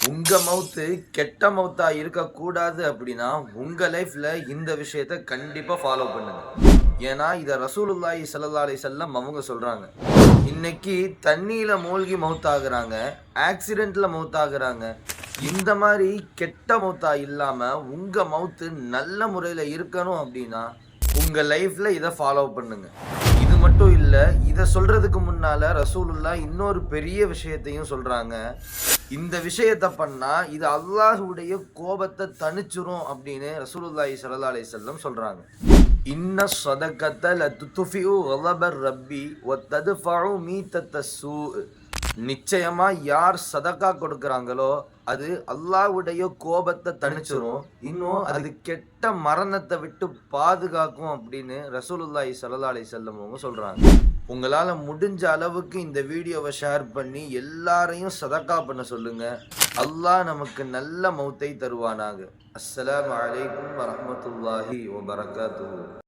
உங்க மவுத்து கெட்ட மவுத்தா இருக்கக்கூடாது அப்படின்னா உங்க லைஃப்ல இந்த விஷயத்த கண்டிப்பா ஃபாலோ பண்ணுங்க. ஏன்னா இத ரசூலுல்லாஹி ஸல்லல்லாஹு அலைஹி வஸல்லம் அவங்க சொல்றாங்க. இன்னைக்கு தண்ணீல மூழ்கி மவுத்தாகுறாங்க, ஆக்சிடென்ட்ல மவுத்தாகுறாங்க. இந்த மாதிரி கெட்ட மவுத்தா இல்லாம உங்க மவுத்து நல்ல முறையில இருக்கணும் அப்படின்னா உங்க லைஃப்ல இத ஃபாலோ பண்ணுங்க. இது மட்டும் இல்ல, இத சொல்றதுக்கு முன்னால ரசூலுல்லாஹ் இன்னொரு பெரிய விஷயத்தையும் சொல்றாங்க. இந்த விஷயத்த பண்ணா இது அல்லாஹ்வுடைய கோபத்த தணிச்சுரும் அப்படின்னு ரசூலுல்லாஹி ஸல்லல்லாஹு அலைஹி வஸல்லம் சொல்றாங்க. இன்ன ஸதகத லதுத்ஃபிஉ கலபர் ரப்பி வ தத்ஃபஉ மீத்தத்தஸ்ஸூ. நிச்சயமா யார் சதக்கா கொடுக்கறாங்களோ அது அல்லாஹ்வுடைய கோபத்தை தணிச்சிரும், இன்னும் அது கெட்ட மரணத்தை விட்டு பாதுகாக்கும் அப்படின்னு ரசூலுல்லாஹி ஸல்லல்லாஹு அலைஹி வஸல்லம் அவங்க சொல்றாங்க. உங்களால முடிஞ்ச அளவுக்கு இந்த வீடியோவை ஷேர் பண்ணி எல்லாரையும் சதக்கா பண்ண சொல்லுங்க. அல்லாஹ் நமக்கு நல்ல மௌத்தை தருவானாக. அஸ்ஸலாமு அலைக்கும் வரஹ்மத்துல்லாஹி வபரகாத்துஹு.